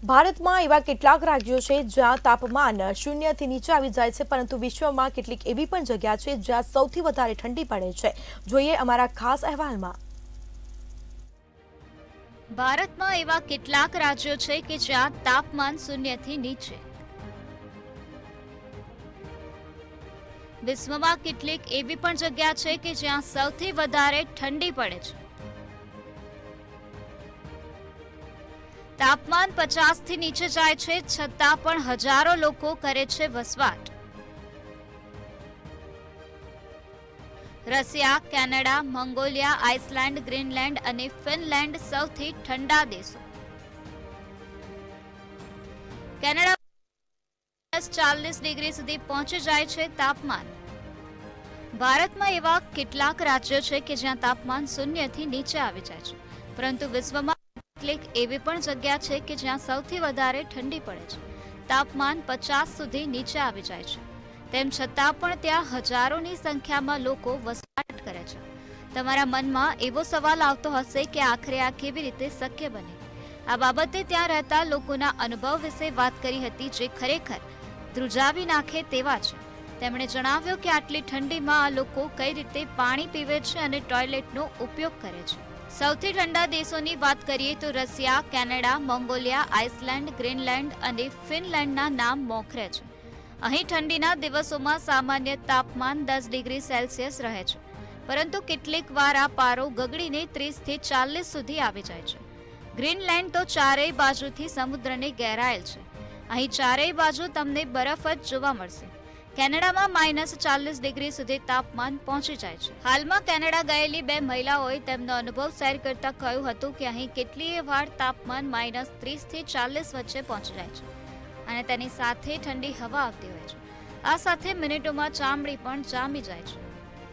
ભારતમાં એવા કેટલાક રાજ્યો છે જ્યાં તાપમાન શૂન્યથી નીચે આવી જાય છે, પરંતુ વિશ્વમાં કેટલીક એવી પણ જગ્યા છે જ્યાં સૌથી વધારે ઠંડી પડે છે. જોઈએ અમારા ખાસ અહેવાલમાં. ભારતમાં એવા કેટલાક રાજ્યો છે કે જ્યાં તાપમાન શૂન્યથી નીચે. વિશ્વમાં કેટલીક એવી પણ જગ્યા છે કે જ્યાં સૌથી વધારે ઠંડી પડે છે. તાપમાન 50 થી નીચે જાય છે, છતાં પણ હજારો લોકો કરે છે વસવાટ. Russia, Canada, Mongolia, Iceland, Greenland અને ફિનલેન્ડ સૌથી ઠંડા દેશો. કેનેડા 40 ડિગ્રી સુધી પહોંચી જાય છે તાપમાન. ભારતમાં એવા કેટલાક રાજ્યો છે કે જ્યાં તાપમાન શૂન્યથી નીચે આવી જાય છે, પરંતુ વિશ્વમાં કેટલીક એવી પણ જગ્યા છે કે જ્યાં સૌથી વધારે ઠંડી પડે છે. તાપમાન 50 સુધી નીચે આવી જાય છે. તેમ છતાં પણ ત્યાં હજારોની સંખ્યામાં લોકો વસવાટ કરે છે. તમારા મનમાં એવો સવાલ આવતો હશે કે આખરે આ કેવી રીતે શક્ય બને? આ બાબતે ત્યાં રહેતા લોકોના અનુભવ વિશે વાત કરી હતી, જે ખરેખર ધ્રુજાવી નાખે તેવા છે. તેમણે જણાવ્યું કે આટલી ઠંડીમાં આ લોકો કઈ રીતે પાણી પીવે છે અને ટોયલેટનો ઉપયોગ કરે છે. સૌથી ઠંડા દેશોની વાત કરીએ તો Russia, Canada, Mongolia, Iceland, Greenland અને ફિનલેન્ડના નામ મોખરે છે. અહીં ઠંડીના દિવસોમાં સામાન્ય તાપમાન 10 ડિગ્રી સેલ્સિયસ રહે છે, પરંતુ કેટલીક વાર આ પારો ગગડીને 30 થી 40 સુધી આવી જાય છે. ગ્રીનલેન્ડ તો ચારેય બાજુથી સમુદ્રને ઘેરાયેલ છે. અહીં ચારેય બાજુ તમને બરફ જ જોવા મળશે. કેનેડામાં -40 ડિગ્રી સુધી તાપમાન પહોંચી જાય છે. હાલમાં કેનેડા ગયેલી 2 મહિલાઓએ તેમનો અનુભવ શેર કરતા કહ્યું હતું કે અહીં કેટલીય વાર તાપમાન -30 થી 40 વચ્ચે પહોંચી જાય છે અને તેની સાથે ઠંડી હવા આવતી હોય છે. આ સાથે મિનિટોમાં ચામડી પણ જામી જાય છે.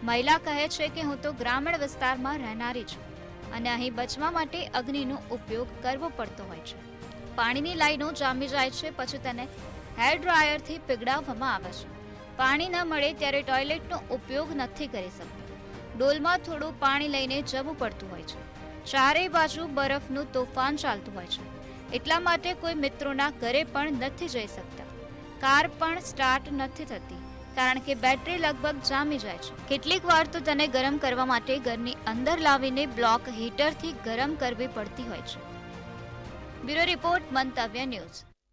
મહિલા કહે છે કે હું તો ગ્રામીણ વિસ્તારમાં રહેનારી છું અને અહીં બચવા માટે અગ્નિનો ઉપયોગ કરવો પડતો હોય છે. પાણીની લાઈનો જામી જાય છે, પછી તેને હેર ડ્રાયરથી પીગળાવવામાં આવે છે. પાણી ન મળે ત્યારે ટોયલેટનો ઉપયોગ નથી કરી શકતા. ડોલમાં થોડું પાણી લઈને જવું પડતું હોય છે. ચારેય બાજુ બરફનું તોફાન ચાલતું હોય છે. એટલા માટે કોઈ મિત્રોના ઘરે પણ નથી જઈ શકતા. કાર પણ સ્ટાર્ટ નથી થતી, કારણ કે બેટરી લગભગ જામી જાય છે. કેટલીક વાર તો તેને ગરમ કરવા માટે ઘરની અંદર લાવીને બ્લોક હીટરથી ગરમ કરવી પડતી હોય છે. બ્યુરો રિપોર્ટ, મંતવ્ય ન્યૂઝ.